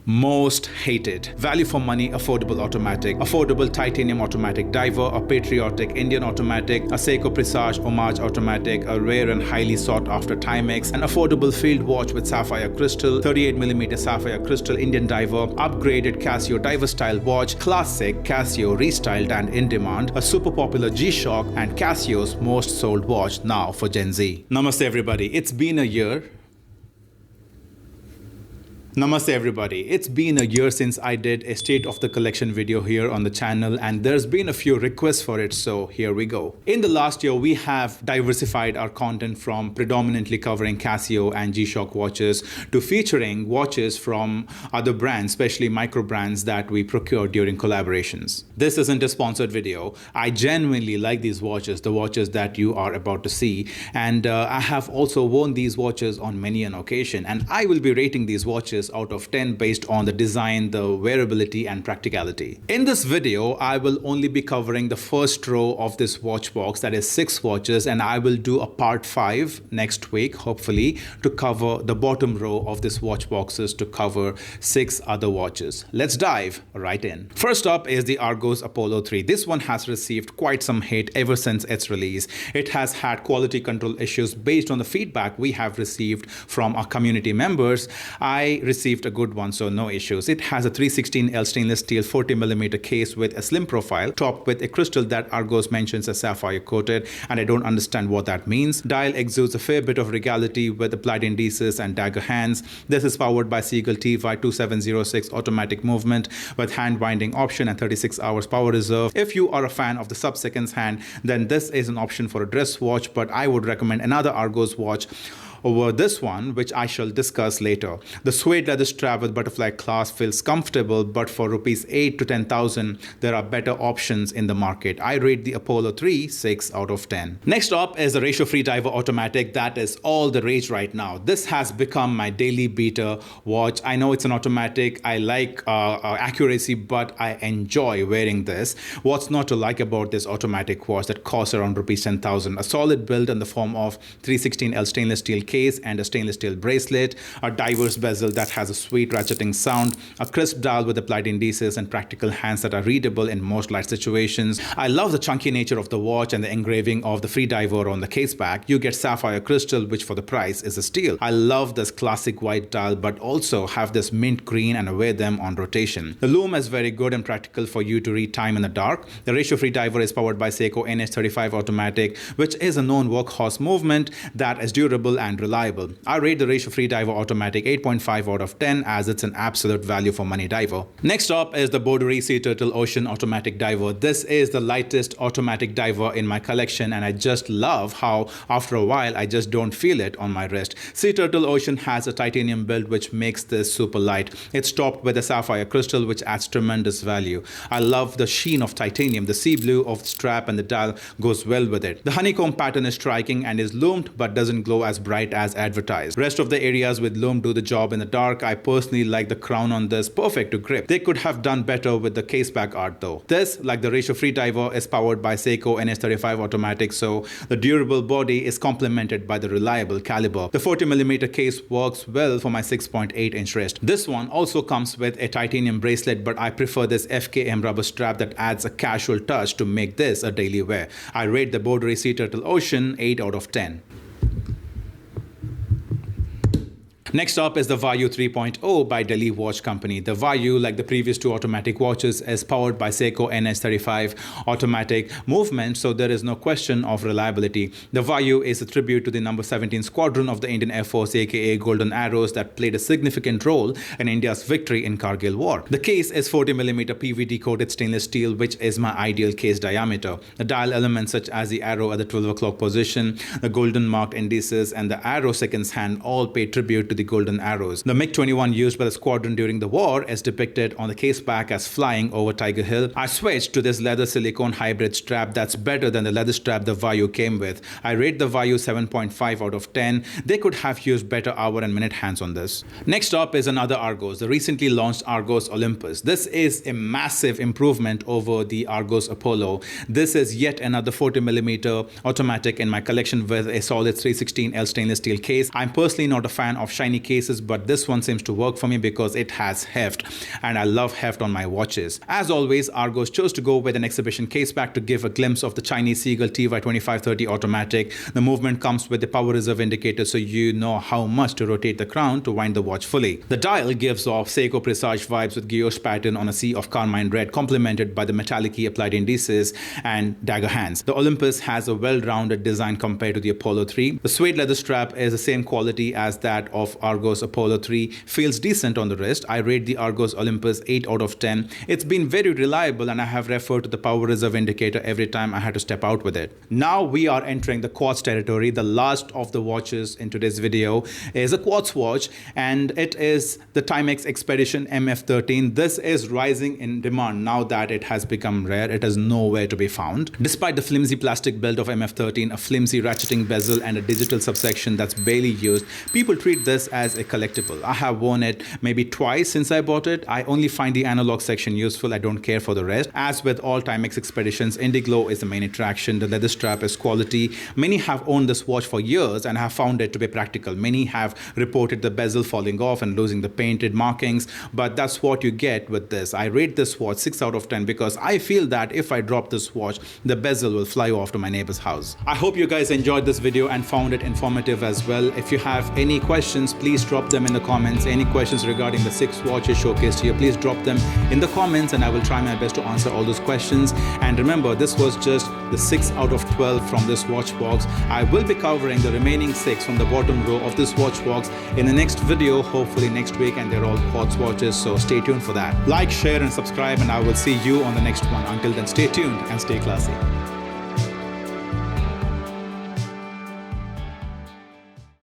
most hated. Value for money, affordable automatic, affordable titanium automatic diver, a patriotic Indian automatic, a Seiko Presage homage automatic, a rare and highly sought after Timex, an affordable field watch with sapphire crystal, 38mm sapphire crystal Indian diver, upgraded Casio diver style watch, classic Casio restyled and in demand, a super popular G-Shock, and Casio's most sold watch now for Gen Z. Namaste everybody, it's been a year. Namaste everybody. It's been a year since I did a state of the collection video here on the channel, and there's been a few requests for it, so here we go. In the last year, we have diversified our content from predominantly covering Casio and G-Shock watches to featuring watches from other brands, especially Microbrands that we procure during collaborations. This isn't a sponsored video. I genuinely like these watches, the watches that you are about to see, and I have also worn these watches on many an occasion, and I will be rating these watches out of 10 based on the design, the wearability, and practicality. In this video, I will only be covering the first row of this watch box, that is 6 watches, and I will do a part 5 next week, hopefully, to cover the bottom row of this watch boxes to cover 6 other watches. Let's dive right in. First up is the Argos Apollo 3. This one has received quite some hate ever since its release. It has had quality control issues based on the feedback we have received from our community members. I received a good one, so no issues. It has a 316L stainless steel 40mm case with a slim profile, topped with a crystal that Argos mentions as sapphire coated, and I don't understand what that means. Dial exudes a fair bit of regality with applied indices and dagger hands. This is powered by Seagull TY2706 automatic movement with hand winding option and 36 hours power reserve. If you are a fan of the sub-seconds hand, then this is an option for a dress watch, but I would recommend another Argos watch over this one, which I shall discuss later. The suede leather strap with butterfly clasp feels comfortable, but for rupees 8 to 10,000, there are better options in the market. I rate the Apollo 3 6 out of 10. Next up is the ratio-free diver automatic. That is all the rage right now. This has become my daily beater watch. I know it's an automatic. I like accuracy, but I enjoy wearing this. What's not to like about this automatic watch that costs around rupees 10,000? A solid build in the form of 316L stainless steel case and a stainless steel bracelet, a diverse bezel that has a sweet ratcheting sound, a crisp dial with applied indices, and practical hands that are readable in most light situations. I love the chunky nature of the watch and the engraving of the Freediver on the case back. You get sapphire crystal, which for the price is a steal. I love this classic white dial, but also have this mint green and I wear them on rotation. The lume is very good and practical for you to read time in the dark. The ratio-free diver is powered by Seiko NH35 automatic, which is a known workhorse movement that is durable and reliable. I rate the ratio-free diver automatic 8.5 out of 10 as it's an absolute value for money diver. Next up is the Boderry Seaturtle Ocean automatic diver. This is the lightest automatic diver in my collection, and I just love how after a while I just don't feel it on my wrist. Seaturtle Ocean has a titanium build which makes this super light. It's topped with a sapphire crystal which adds tremendous value. I love the sheen of titanium. The sea blue of the strap and the dial goes well with it. The honeycomb pattern is striking and is loomed but doesn't glow as bright as advertised. Rest of the areas with loom do the job in the dark. I personally like the crown on this, perfect to grip. They could have done better with the case back art though. This, like the ratio-free diver, is powered by Seiko NH35 automatic, so the durable body is complemented by the reliable caliber. The 40mm case works well for my 6.8-inch wrist. This one also comes with a titanium bracelet, but I prefer this FKM rubber strap that adds a casual touch to make this a daily wear. I rate the Boderry Seaturtle Ocean 8 out of 10. Next up is the Vayu 3.0 by Delhi Watch Company. The Vayu, like the previous two automatic watches, is powered by Seiko NH35 automatic movement, so there is no question of reliability. The Vayu is a tribute to the number 17 squadron of the Indian Air Force, aka Golden Arrows, that played a significant role in India's victory in Kargil War. The case is 40mm PVD coated stainless steel, which is my ideal case diameter. The dial elements such as the arrow at the 12 o'clock position, the golden marked indices, and the arrow seconds hand all pay tribute to the golden arrows. The MiG-21 used by the squadron during the war is depicted on the case back as flying over Tiger Hill. I switched to this leather silicone hybrid strap that's better than the leather strap the Vayu came with. I rate the Vayu 7.5 out of 10. They could have used better hour and minute hands on this. Next up is another Argos, the recently launched Argos Olympus. This is a massive improvement over the Argos Apollo. This is yet another 40mm automatic in my collection with a solid 316L stainless steel case. I'm personally not a fan of shiny tiny cases, but this one seems to work for me because it has heft, and I love heft on my watches. As always, Argos chose to go with an exhibition case back to give a glimpse of the Chinese Seagull TY2530 automatic. The movement comes with the power reserve indicator, so you know how much to rotate the crown to wind the watch fully. The dial gives off Seiko Presage vibes with guillotine pattern on a sea of carmine red, complemented by the metallic-y applied indices and dagger hands. The Olympus has a well-rounded design compared to the Apollo 3. The suede leather strap is the same quality as that of Argos Apollo 3, feels decent on the wrist. I rate the Argos Olympus 8 out of 10. It's been very reliable, and I have referred to the power reserve indicator every time I had to step out with it. Now we are entering the quartz territory. The last of the watches in today's video is a quartz watch, and it is the Timex Expedition MF13. This is rising in demand now that it has become rare. It is nowhere to be found. Despite the flimsy plastic build of MF13, a flimsy ratcheting bezel, and a digital subsection that's barely used, people treat this as a collectible. I have worn it maybe twice since I bought it. I only find the analog section useful. I don't care for the rest. As with all Timex Expeditions, Indiglo is the main attraction. The leather strap is quality. Many have owned this watch for years and have found it to be practical. Many have reported the bezel falling off and losing the painted markings, but that's what you get with this. I rate this watch 6 out of 10 because I feel that if I drop this watch, the bezel will fly off to my neighbor's house. I hope you guys enjoyed this video and found it informative as well. If you have any questions, please drop them in the comments. Any questions regarding the 6 watches showcased here, please drop them in the comments and I will try my best to answer all those questions. And remember, this was just the 6 out of 12 from this watch box. I will be covering the remaining 6 from the bottom row of this watch box in the next video, hopefully next week, and they're all quartz watches, so stay tuned for that. Like, share and subscribe, and I will see you on the next one. Until then, stay tuned and stay classy.